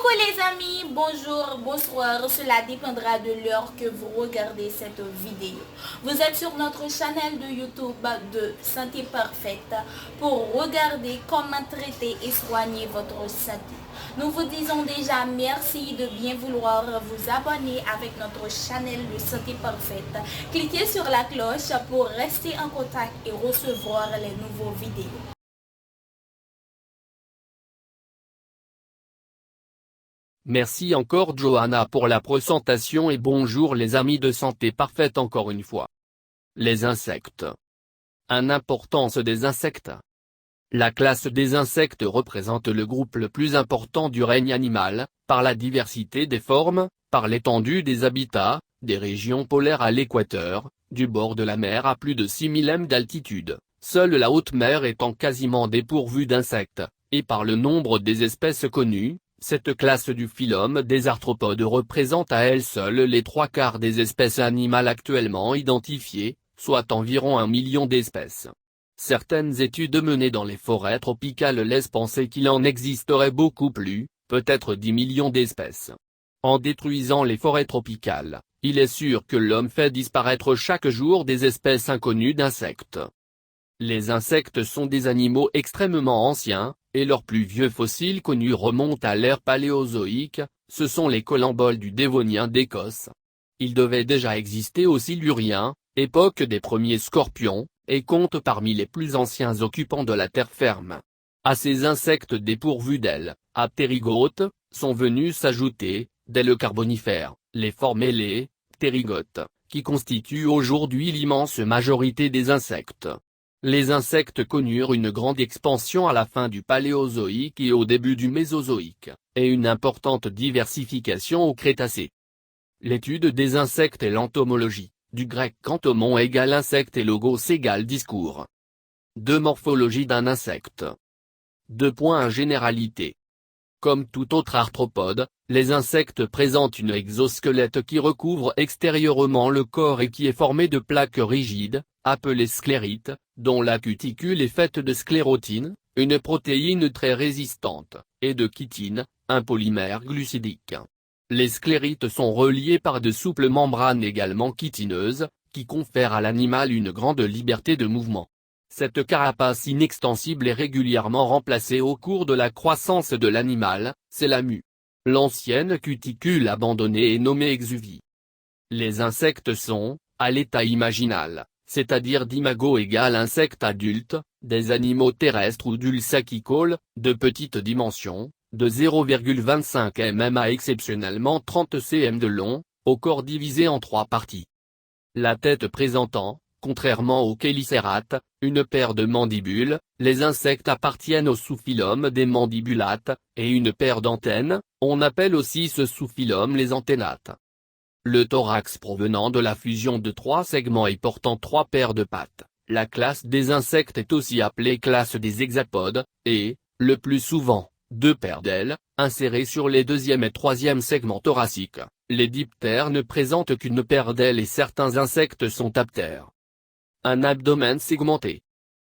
Coucou les amis, bonjour, bonsoir, cela dépendra de l'heure que vous regardez cette vidéo. Vous êtes sur notre chaîne de YouTube de Santé Parfaite pour regarder comment traiter et soigner votre santé. Nous vous disons déjà merci de bien vouloir vous abonner avec notre chaîne de Santé Parfaite. Cliquez sur la cloche pour rester en contact et recevoir les nouveaux vidéos. Merci encore Johanna pour la présentation et bonjour les amis de Santé Parfaite encore une fois. Les insectes. Importance des insectes. La classe des insectes représente le groupe le plus important du règne animal, par la diversité des formes, par l'étendue des habitats, des régions polaires à l'équateur, du bord de la mer à plus de 6000 m d'altitude, seule la haute mer étant quasiment dépourvue d'insectes, et par le nombre des espèces connues. Cette classe du phylum des arthropodes représente à elle seule les 3/4 des espèces animales actuellement identifiées, soit environ 1 million d'espèces. Certaines études menées dans les forêts tropicales laissent penser qu'il en existerait beaucoup plus, peut-être 10 millions d'espèces. En détruisant les forêts tropicales, il est sûr que l'homme fait disparaître chaque jour des espèces inconnues d'insectes. Les insectes sont des animaux extrêmement anciens, et leurs plus vieux fossiles connus remontent à l'ère paléozoïque, ce sont les colamboles du Dévonien d'Écosse. Ils devaient déjà exister au Silurien, époque des premiers scorpions, et comptent parmi les plus anciens occupants de la terre ferme. À ces insectes dépourvus d'ailes, à ptérygotes, sont venus s'ajouter, dès le Carbonifère, les formellés, ptérygotes, qui constituent aujourd'hui l'immense majorité des insectes. Les insectes connurent une grande expansion à la fin du Paléozoïque et au début du Mésozoïque, et une importante diversification au Crétacé. L'étude des insectes et l'entomologie, du grec kantomon égale insecte et logos égale discours. Morphologie d'un insecte. Généralité. Comme tout autre arthropode, les insectes présentent une exosquelette qui recouvre extérieurement le corps et qui est formé de plaques rigides, appelées sclérites, dont la cuticule est faite de sclérotine, une protéine très résistante, et de chitine, un polymère glucidique. Les sclérites sont reliés par de souples membranes également chitineuses, qui confèrent à l'animal une grande liberté de mouvement. Cette carapace inextensible est régulièrement remplacée au cours de la croissance de l'animal, c'est la mue. L'ancienne cuticule abandonnée est nommée exuvie. Les insectes sont, à l'état imaginal, c'est-à-dire d'imago égale insecte adulte, des animaux terrestres ou dulcacicoles, de petite dimension, de 0,25 mm à exceptionnellement 30 cm de long, au corps divisé en 3 parties. La tête présentant, contrairement aux chélicérates, une paire de mandibules, les insectes appartiennent au sous-phylum des mandibulates, et une paire d'antennes, on appelle aussi ce sous-phylum les antennates. Le thorax provenant de la fusion de 3 segments et portant 3 paires de pattes, la classe des insectes est aussi appelée classe des hexapodes, et, le plus souvent, 2 paires d'ailes, insérées sur les 2e et 3e segments thoraciques. Les diptères ne présentent qu'une paire d'ailes et certains insectes sont aptères. Un abdomen segmenté.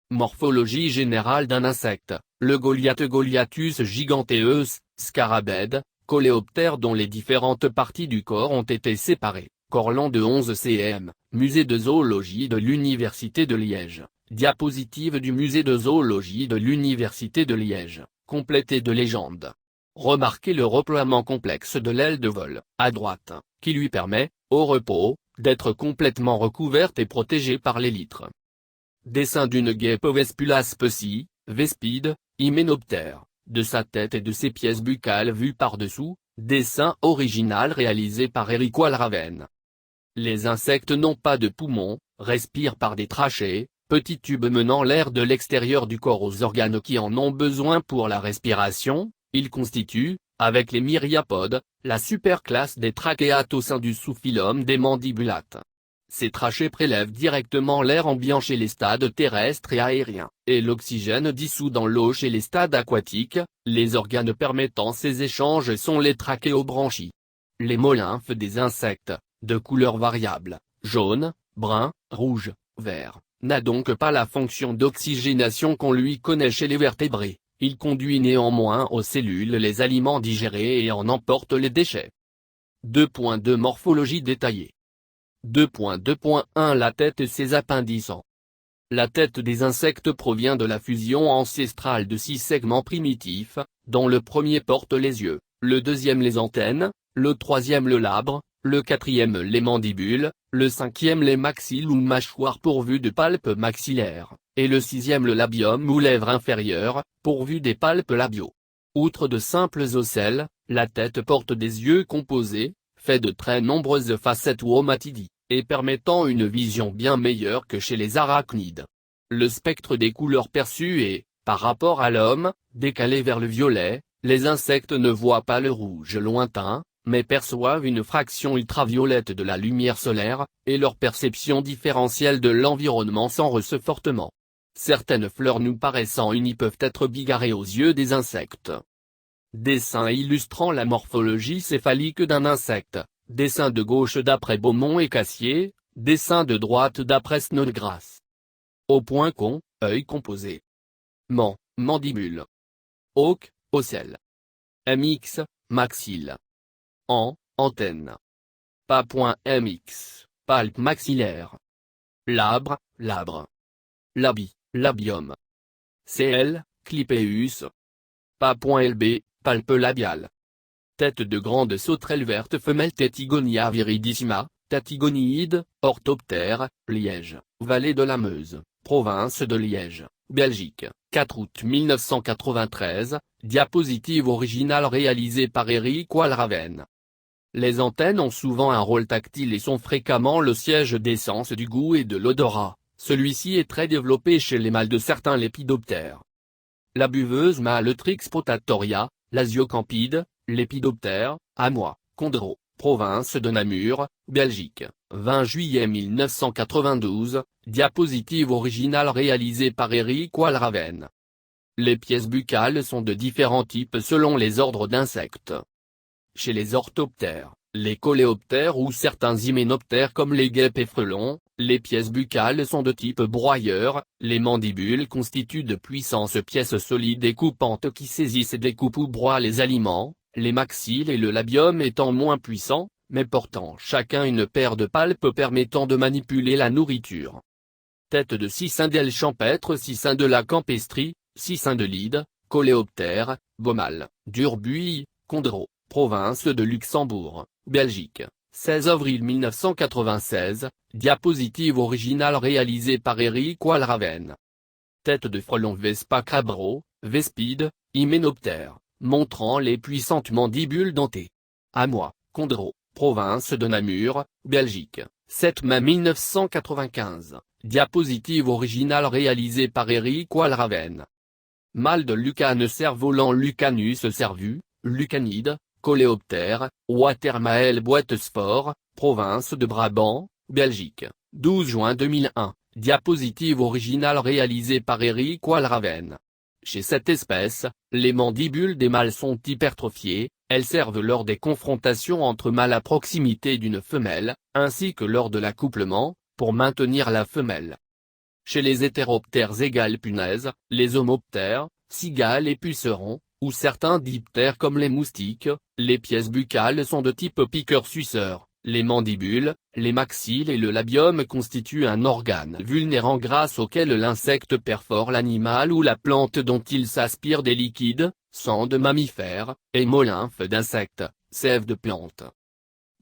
Morphologie générale d'un insecte, le Goliath Goliathus giganteus, scarabède, coléoptère dont les différentes parties du corps ont été séparées, corps long de 11 cm, musée de zoologie de l'Université de Liège, diapositive du musée de zoologie de l'Université de Liège, complétée de légendes. Remarquez le reploiement complexe de l'aile de vol, à droite, qui lui permet, au repos, d'être complètement recouverte et protégée par l'élytre. Dessin d'une guêpe Vespula specie, Vespide, hyménoptère, de sa tête et de ses pièces buccales vues par-dessous, dessin original réalisé par Eric Walraven. Les insectes n'ont pas de poumons, respirent par des trachées, petits tubes menant l'air de l'extérieur du corps aux organes qui en ont besoin pour la respiration. Ils constituent, avec les myriapodes, la superclasse des trachéates au sein du sous-phylum des mandibulates. Ces trachées prélèvent directement l'air ambiant chez les stades terrestres et aériens, et l'oxygène dissous dans l'eau chez les stades aquatiques. Les organes permettant ces échanges sont les trachéobranchies. L'hémolymphe des insectes, de couleur variable, jaune, brun, rouge, vert, n'a donc pas la fonction d'oxygénation qu'on lui connaît chez les vertébrés. il conduit néanmoins aux cellules les aliments digérés et en emporte les déchets. 2.2 Morphologie détaillée. 2.2.1 La tête et ses appendices. La tête des insectes provient de la fusion ancestrale de 6 segments primitifs, dont le premier porte les yeux, le deuxième les antennes, le troisième le labre, le quatrième les mandibules, le cinquième les maxilles ou mâchoires pourvues de palpes maxillaires, et le sixième le labium ou lèvres inférieures, pourvues des palpes labiaux. Outre de simples ocelles, la tête porte des yeux composés, faits de très nombreuses facettes ou ommatidies, et permettant une vision bien meilleure que chez les arachnides. Le spectre des couleurs perçues est, par rapport à l'homme, décalé vers le violet. Les insectes ne voient pas le rouge lointain, mais perçoivent une fraction ultraviolette de la lumière solaire, et leur perception différentielle de l'environnement s'en ressent fortement. Certaines fleurs nous paraissant unies peuvent être bigarrées aux yeux des insectes. Dessin illustrant la morphologie céphalique d'un insecte. Dessin de gauche d'après Beaumont et Cassier, dessin de droite d'après Snodgrass. Au point con, œil composé. Mandibule. Hawk, ocelle. MX, maxille. Antenne. Pas.mx, palpe maxillaire. Labre, labium. CL, clipéus. Pas.lb, palpe labiale. Tête de grande sauterelle verte femelle Tetigonia viridissima, Tatigoniide, orthoptère, Liège, vallée de la Meuse, province de Liège, Belgique, 4 août 1993, diapositive originale réalisée par Eric Walraven. Les antennes ont souvent un rôle tactile et sont fréquemment le siège des sens du goût et de l'odorat, celui-ci est très développé chez les mâles de certains lépidoptères. La buveuse mâle Trix potatoria, l'Asiocampide, lépidoptère, Amois, Condro, province de Namur, Belgique, 20 juillet 1992, diapositive originale réalisée par Eric Walraven. Les pièces buccales sont de différents types selon les ordres d'insectes. Chez les orthoptères, les coléoptères ou certains hyménoptères comme les guêpes et frelons, les pièces buccales sont de type broyeur, les mandibules constituent de puissantes pièces solides et coupantes qui saisissent et découpent ou broient les aliments, les maxilles et le labium étant moins puissants, mais portant chacun une paire de palpes permettant de manipuler la nourriture. Tête de cicindelle champêtre, cicinde la campestrie, cicindelide, coléoptère, Beaumal, Durbuy, Condro, province de Luxembourg, Belgique, 16 avril 1996, diapositive originale réalisée par Eric Walraven. Tête de frelon Vespa crabro, Vespide, hyménoptère, montrant les puissantes mandibules dentées. Amois, Condro, province de Namur, Belgique, 7 mai 1995, diapositive originale réalisée par Eric Walraven. Mâle de Lucane cerf-volant Lucanus cervus, Lucanide, coléoptère, Watermael boitesphore, province de Brabant, Belgique, 12 juin 2001, diapositive originale réalisée par Eric Walraven. Chez cette espèce, les mandibules des mâles sont hypertrophiées, elles servent lors des confrontations entre mâles à proximité d'une femelle, ainsi que lors de l'accouplement, pour maintenir la femelle. Chez les hétéroptères égales punaises, les homoptères, cigales et pucerons, ou certains diptères comme les moustiques, les pièces buccales sont de type piqueur-suceur, les mandibules, les maxilles et le labium constituent un organe vulnérant grâce auquel l'insecte perfore l'animal ou la plante dont il s'aspire des liquides, sang de mammifères, hémolymphe d'insectes, sève de plantes.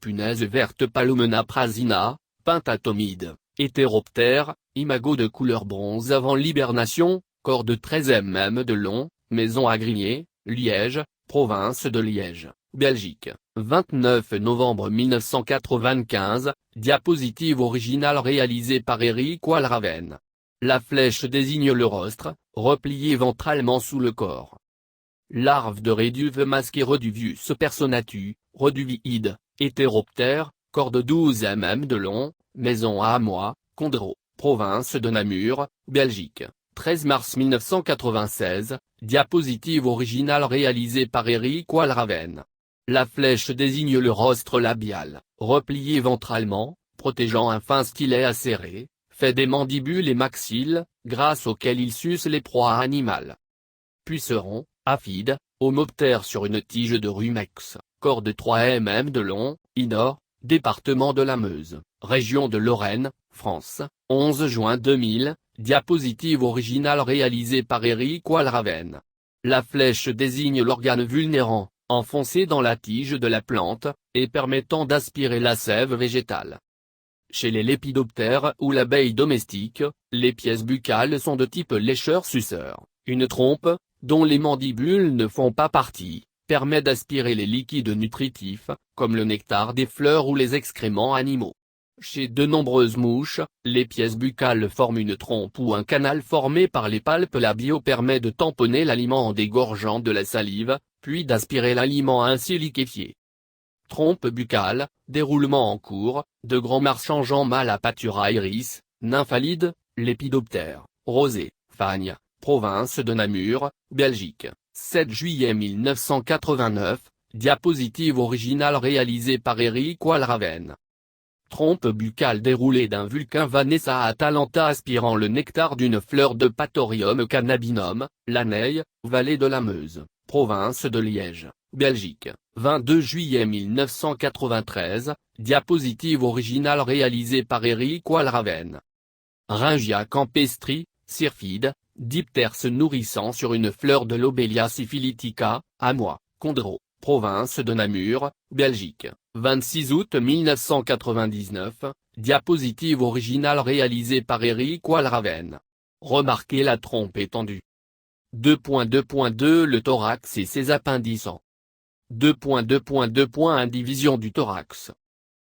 Punaise verte Palomena prasina, pentatomide, hétéroptère, imago de couleur bronze avant l'hibernation, corps de 13 mm de long, maison à griller, Liège, province de Liège, Belgique, 29 novembre 1995, diapositive originale réalisée par Eric Walraven. La flèche désigne le rostre, replié ventralement sous le corps. Larve de Réduve masqué Reduvius personatu, Reduviide, hétéroptère, corps de 12 mm de long, maison à Amois, Condro, province de Namur, Belgique, 13 mars 1996, diapositive originale réalisée par Eric Walraven. La flèche désigne le rostre labial, replié ventralement, protégeant un fin stylet acéré, fait des mandibules et maxilles, grâce auxquels il suce les proies animales. puceron, aphide, homoptère sur une tige de rumex, corps de 3 mm de long, Inor, département de la Meuse, région de Lorraine, France, 11 juin 2000, diapositive originale réalisée par Eric Walraven. La flèche désigne l'organe vulnérant, enfoncé dans la tige de la plante, et permettant d'aspirer la sève végétale. Chez les lépidoptères ou l'abeille domestique, les pièces buccales sont de type lécheur-suceur. Une trompe, dont les mandibules ne font pas partie, permet d'aspirer les liquides nutritifs, comme le nectar des fleurs ou les excréments animaux. Chez de nombreuses mouches, les pièces buccales forment une trompe ou un canal formé par les palpes labiaux permet de tamponner l'aliment en dégorgeant de la salive, puis d'aspirer l'aliment ainsi liquéfié. Trompe buccale, déroulement en cours, de grands marchangeants mâles à pâture à iris, nymphalides, lépidoptères, rosés, fagne, province de Namur, Belgique, 7 juillet 1989, diapositive originale réalisée par Eric Walraven. Trompe buccale déroulée d'un Vulcain Vanessa atalanta aspirant le nectar d'une fleur de Pathorium cannabinum, Laneille, vallée de la Meuse, province de Liège, Belgique, 22 juillet 1993, diapositive originale réalisée par Eric Walraven. Rhingia campestri, syrphide, diptère se nourrissant sur une fleur de Lobelia syphilitica, Amois, Condro, province de Namur, Belgique, 26 août 1999, diapositive originale réalisée par Eric Walraven. Remarquez la trompe étendue. 2.2.2 Le thorax et ses appendices. 2.2.2. Division du thorax.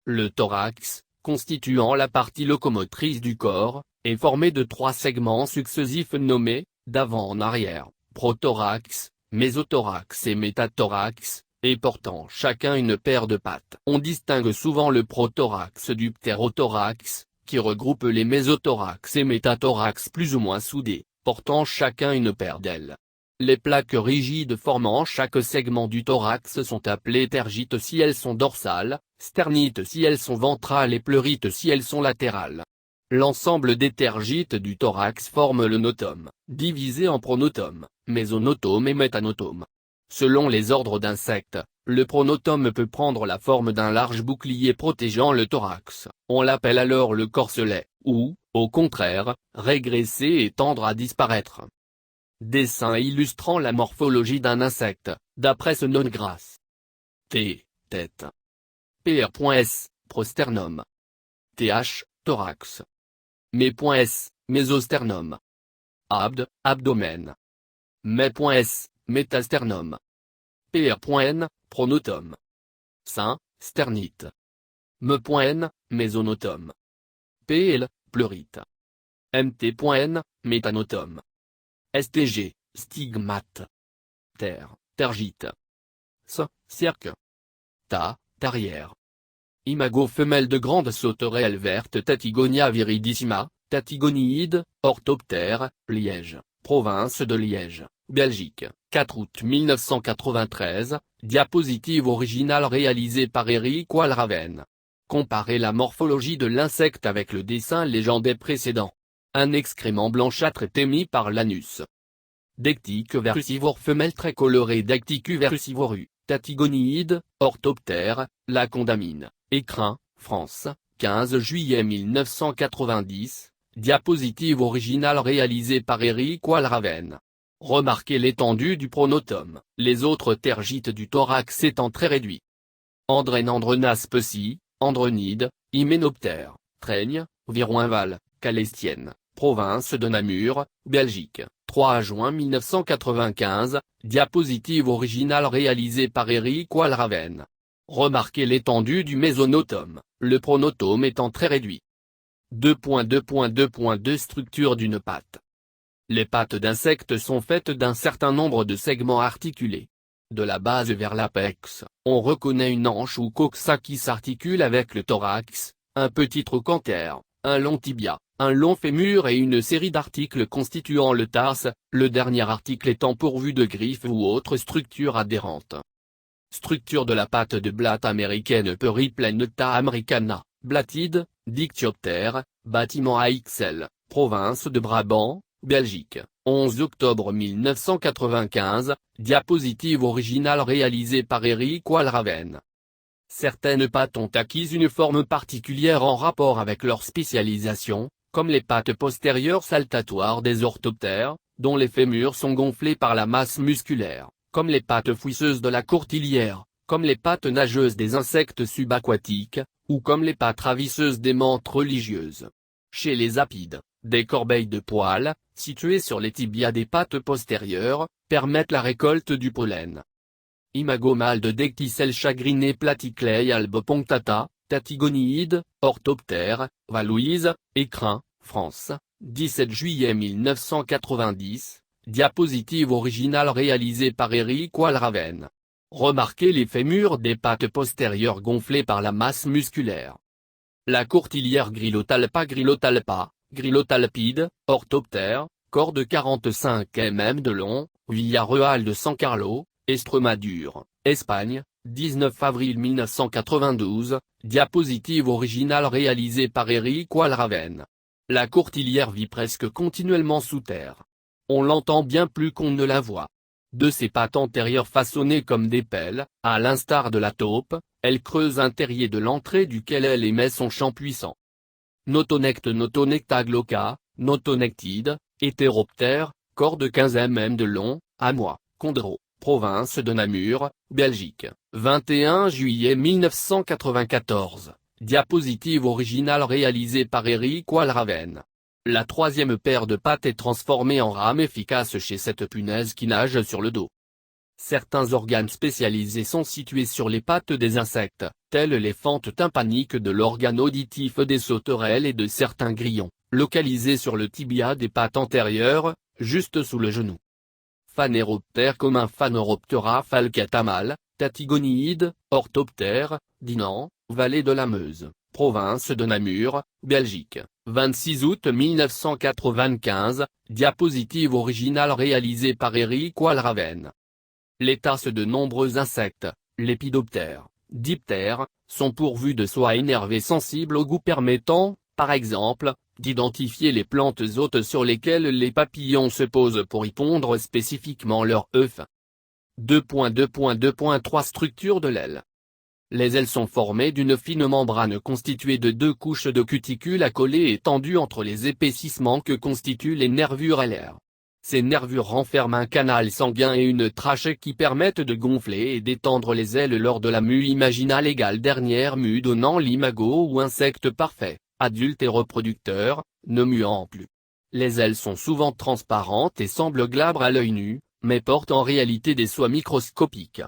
Le thorax, constituant la partie locomotrice du corps, est formé de 3 segments successifs nommés, d'avant en arrière, prothorax, mésothorax et métathorax, et portant chacun une paire de pattes. On distingue souvent le prothorax du ptérothorax, qui regroupe les mésothorax et métathorax plus ou moins soudés, portant chacun une paire d'ailes. Les plaques rigides formant chaque segment du thorax sont appelées tergites si elles sont dorsales, sternites si elles sont ventrales et pleurites si elles sont latérales. L'ensemble des tergites du thorax forme le notum, divisé en pronotum, mésonotum et métanotum. Selon les ordres d'insectes, le pronotum peut prendre la forme d'un large bouclier protégeant le thorax, on l'appelle alors le corselet, ou, au contraire, régresser et tendre à disparaître. Dessin illustrant la morphologie d'un insecte, d'après Snodgrass. T. Tête. Pr.S. Prosternum. Th. Thorax. Mé.S. Mésosternum. Abd. Abdomen. Mé.S. Métasternum. Pr.N. Pronotum. Sein. Sternite. Me.N. Mésonotum. Pl. Pleurite. Mt.N. Métanotum. Stg. Stigmate. Terre. Tergite. Cirque. Ta. Tarière. Imago femelle de grande sauterelle verte Tatigonia viridissima, Tatigoniide, orthoptère, Liège, province de Liège, Belgique, 4 août 1993, diapositive originale réalisée par Eric Walraven. Comparez la morphologie de l'insecte avec le dessin légendé précédent. Un excrément blanchâtre est émis par l'anus. Dectique versivore femelle très colorée Decticu versivoru, Tatigoniide, orthoptère, la condamine. Écrin, France, 15 juillet 1990, diapositive originale réalisée par Eric Walraven. Remarquez l'étendue du pronotum, les autres tergites du thorax étant très réduits. Andrenandrenas peci, Andronide, Hyménoptère, Traigne, Viroinval, Calestienne, province de Namur, Belgique, 3 juin 1995, diapositive originale réalisée par Eric Walraven. Remarquez l'étendue du mésonotum, le pronotum étant très réduit. 2.2.2.2 Structure d'une patte. Les pattes d'insectes sont faites d'un certain nombre de segments articulés. De la base vers l'apex, on reconnaît une hanche ou coxa qui s'articule avec le thorax, un petit trochanter, un long tibia, un long fémur et une série d'articles constituant le tarse, le dernier article étant pourvu de griffes ou autres structures adhérentes. Structure de la patte de blatte américaine Periplaneta americana, Blatide, Dictyoptère, bâtiment AXL, province de Brabant, Belgique, 11 octobre 1995, diapositive originale réalisée par Eric Walraven. Certaines pattes ont acquis une forme particulière en rapport avec leur spécialisation, comme les pattes postérieures saltatoires des orthoptères, dont les fémurs sont gonflés par la masse musculaire, comme les pattes fouisseuses de la courtilière, comme les pattes nageuses des insectes subaquatiques, ou comme les pattes ravisseuses des menthes religieuses. Chez les apides, des corbeilles de poils, situées sur les tibias des pattes postérieures, permettent la récolte du pollen. Imago mâle de Decticelle chagrinée platyclei albopunctata, Tatigoniide, orthoptère, Valouise, Écrin, France, 17 juillet 1990, diapositive originale réalisée par Eric Walraven. Remarquez les fémurs des pattes postérieures gonflés par la masse musculaire. La courtilière Grillotalpa, Grillotalpide, orthoptère, corps de 45 mm de long, Villarreal de San Carlo, Estremadure, Espagne, 19 avril 1992, diapositive originale réalisée par Eric Walraven. La courtilière vit presque continuellement sous terre. On l'entend bien plus qu'on ne la voit. De ses pattes antérieures façonnées comme des pelles, à l'instar de la taupe, elle creuse un terrier de l'entrée duquel elle émet son chant puissant. Notonecta glauca, notonectide, hétéroptère, corps de 15 mm de long, Amois, Condro, province de Namur, Belgique, 21 juillet 1994, diapositive originale réalisée par Eric Walraven. La troisième paire de pattes est transformée en rame efficace chez cette punaise qui nage sur le dos. Certains organes spécialisés sont situés sur les pattes des insectes, telles les fentes tympaniques de l'organe auditif des sauterelles et de certains grillons, localisés sur le tibia des pattes antérieures, juste sous le genou. Phanéroptère commun Phaneroptera falcata mâle, Tatigoniide, orthoptère, Dinan, vallée de la Meuse, province de Namur, Belgique, 26 août 1995, diapositive originale réalisée par Eric Walraven. Les tasses de nombreux insectes, lépidoptères, diptères, sont pourvus de soies énervées sensibles au goût permettant, par exemple, d'identifier les plantes hôtes sur lesquelles les papillons se posent pour y pondre spécifiquement leurs œufs. 2.2.2.3 Structure de l'aile. Les ailes sont formées d'une fine membrane constituée de 2 couches de cuticules accolées et tendues entre les épaississements que constituent les nervures alaires. Ces nervures renferment un canal sanguin et une trachée qui permettent de gonfler et d'étendre les ailes lors de la mue imaginale égale dernière mue donnant l'imago ou insecte parfait, adulte et reproducteur, ne muant plus. Les ailes sont souvent transparentes et semblent glabres à l'œil nu, mais portent en réalité des soies microscopiques.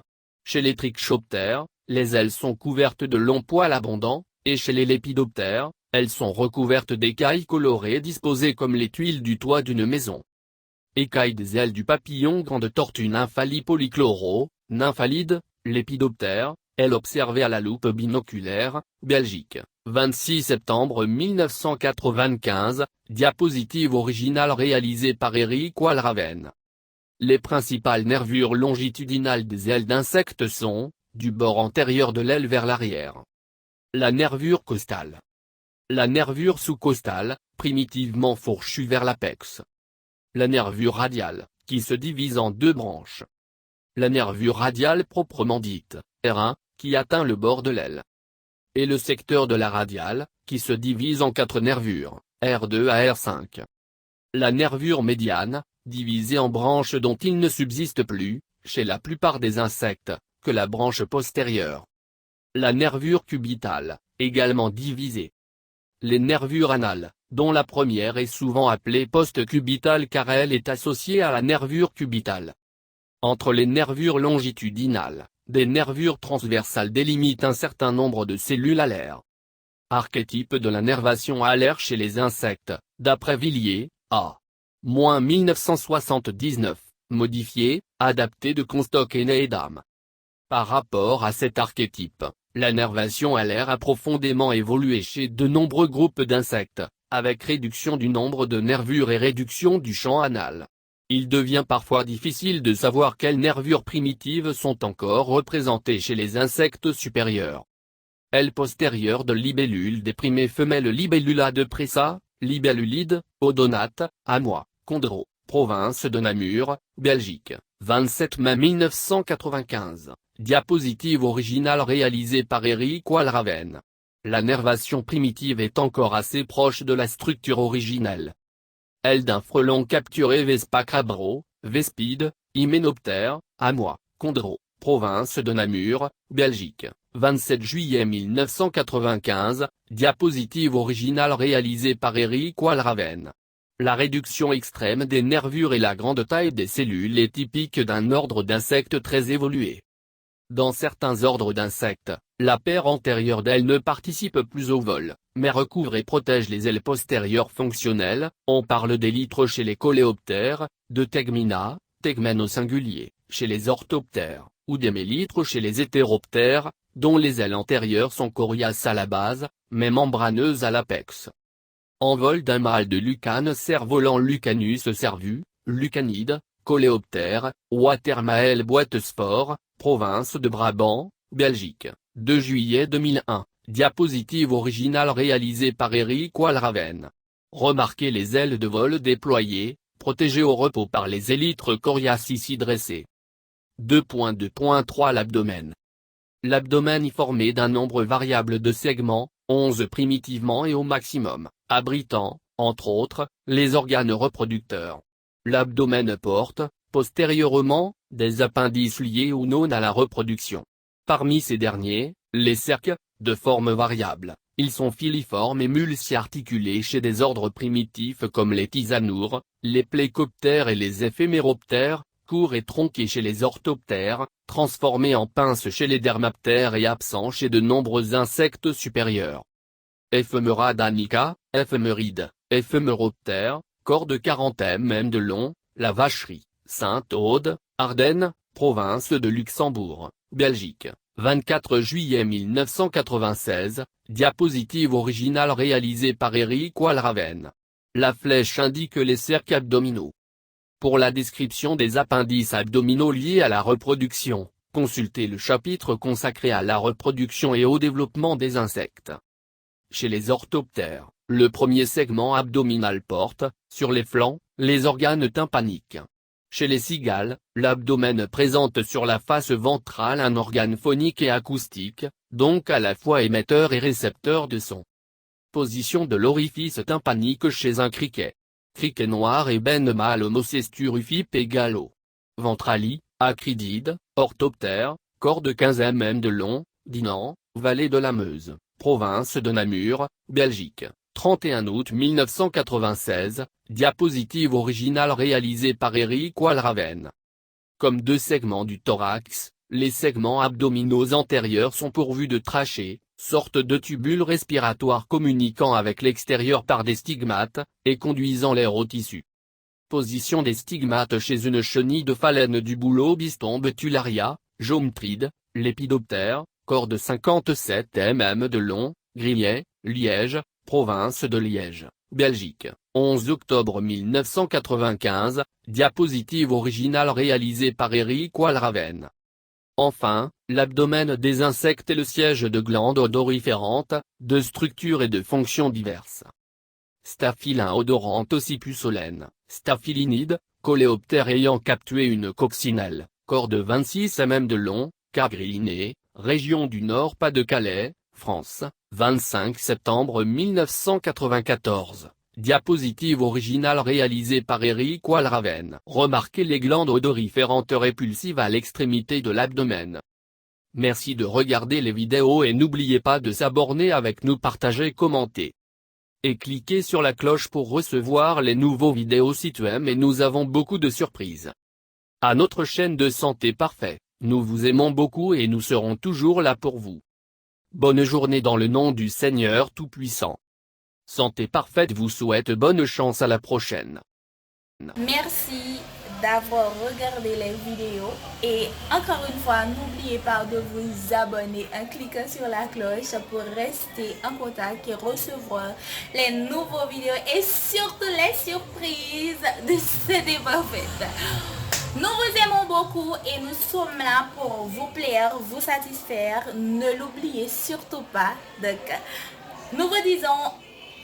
Chez les trichoptères, les ailes sont couvertes de longs poils abondants, et chez les lépidoptères, elles sont recouvertes d'écailles colorées disposées comme les tuiles du toit d'une maison. Écailles des ailes du papillon grande tortue Nymphalie polychloro, Nymphalide, lépidoptère, ailes observées à la loupe binoculaire, Belgique, 26 septembre 1995, diapositive originale réalisée par Eric Walraven. Les principales nervures longitudinales des ailes d'insectes sont, du bord antérieur de l'aile vers l'arrière. La nervure costale. La nervure sous-costale, primitivement fourchue vers l'apex. La nervure radiale, qui se divise en 2 branches. La nervure radiale proprement dite, R1, qui atteint le bord de l'aile. Et le secteur de la radiale, qui se divise en 4 nervures, R2 à R5. La nervure médiane, divisée en branches dont il ne subsiste plus, chez la plupart des insectes, que la branche postérieure. La nervure cubitale, également divisée. Les nervures anales, dont la première est souvent appelée post-cubitale car elle est associée à la nervure cubitale. Entre les nervures longitudinales, des nervures transversales délimitent un certain nombre de cellules alaires. Archétype de la nervation alaire chez les insectes, d'après Villiers, A. 1979, modifié, adapté de Comstock et Needham. Par rapport à cet archétype, la nervation alaire a profondément évolué chez de nombreux groupes d'insectes, avec réduction du nombre de nervures et réduction du champ anal. Il devient parfois difficile de savoir quelles nervures primitives sont encore représentées chez les insectes supérieurs. Aile postérieure de libellule déprimée femelle Libellula depressa, libellulide, odonate, Amois, Condro, province de Namur, Belgique, 27 mai 1995. Diapositive originale réalisée par Eric Walraven. La nervation primitive est encore assez proche de la structure originelle. Aile d'un frelon capturé Vespa crabro, Vespide, hyménoptère, Amois, Condro, province de Namur, Belgique, 27 juillet 1995, diapositive originale réalisée par Eric Walraven. La réduction extrême des nervures et la grande taille des cellules est typique d'un ordre d'insectes très évolué. Dans certains ordres d'insectes, la paire antérieure d'ailes ne participe plus au vol, mais recouvre et protège les ailes postérieures fonctionnelles. On parle d'élytres chez les coléoptères, de tegmina, tegmen au singulier, chez les orthoptères, ou d'émélytres chez les hétéroptères, dont les ailes antérieures sont coriaces à la base, mais membraneuses à l'apex. Envol d'un mâle de lucane cerf-volant Lucanus cervus, lucanide, coléoptère, Watermael boitesport, province de Brabant, Belgique, 2 juillet 2001, diapositive originale réalisée par Eric Walraven. Remarquez les ailes de vol déployées, protégées au repos par les élytres coriaces ici dressés. 2.2.3 L'abdomen. L'abdomen est formé d'un nombre variable de segments, 11 primitivement et au maximum, abritant, entre autres, les organes reproducteurs. L'abdomen porte, postérieurement, des appendices liés ou non à la reproduction. Parmi ces derniers, les cerques, de forme variable, ils sont filiformes et multi-articulés chez des ordres primitifs comme les tisanours, les plécoptères et les éphéméroptères, courts et tronqués chez les orthoptères, transformés en pinces chez les dermaptères et absents chez de nombreux insectes supérieurs. Éphémera danica, éphéméride, éphéméroptère, corps de 40 mm de long, la vacherie, Sainte-Aude, Ardennes, province de Luxembourg, Belgique, 24 juillet 1996, diapositive originale réalisée par Eric Walraven. La flèche indique les cercles abdominaux. Pour la description des appendices abdominaux liés à la reproduction, consultez le chapitre consacré à la reproduction et au développement des insectes. Chez les orthoptères, le premier segment abdominal porte, sur les flancs, les organes tympaniques. Chez les cigales, l'abdomen présente sur la face ventrale un organe phonique et acoustique, donc à la fois émetteur et récepteur de son. Position de l'orifice tympanique chez un criquet. Criquet noir ébène mâle Homocesturufip et gallo. Ventrali, acridide, orthoptère, corps de 15 mm de long, Dinan, vallée de la Meuse, province de Namur, Belgique. 31 août 1996, diapositive originale réalisée par Eric Walraven. Comme deux segments du thorax, les segments abdominaux antérieurs sont pourvus de trachées, sorte de tubules respiratoires communiquant avec l'extérieur par des stigmates, et conduisant l'air au tissu. Position des stigmates chez une chenille de phalène du bouleau Bistombe tularia, Geomtride, lépidoptère, corps de 57 mm de long, Grillet, Liège, province de Liège, Belgique, 11 octobre 1995, diapositive originale réalisée par Eric Walraven. Enfin, l'abdomen des insectes est le siège de glandes odoriférantes, de structures et de fonctions diverses. Staphylin odorante ossipusolène, staphylinide, coléoptère ayant captué une coccinelle, corps de 26 mm de long, Cargrilliné, région du Nord Pas-de-Calais, France, 25 septembre 1994. Diapositive originale réalisée par Eric Walraven. Remarquez les glandes odoriférantes répulsives à l'extrémité de l'abdomen. Merci de regarder les vidéos et n'oubliez pas de s'abonner avec nous, partager, commenter. Et cliquez sur la cloche pour recevoir les nouveaux vidéos si tu aimes, et nous avons beaucoup de surprises. À notre chaîne de Santé Parfait, nous vous aimons beaucoup et nous serons toujours là pour vous. Bonne journée dans le nom du Seigneur Tout-Puissant. Santé Parfaite vous souhaite bonne chance, à la prochaine. Merci d'avoir regardé les vidéos et encore une fois, n'oubliez pas de vous abonner en cliquant sur la cloche pour rester en contact et recevoir les nouveaux vidéos et surtout les surprises de Santé Parfaite. Nous vous aimons beaucoup et nous sommes là pour vous plaire, vous satisfaire. Ne l'oubliez surtout pas. Donc, nous vous disons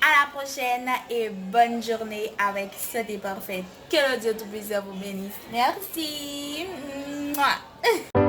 À la prochaine et bonne journée avec Santé Parfaite. Que le Dieu Tout-Puissant vous bénisse. Merci. Mouah.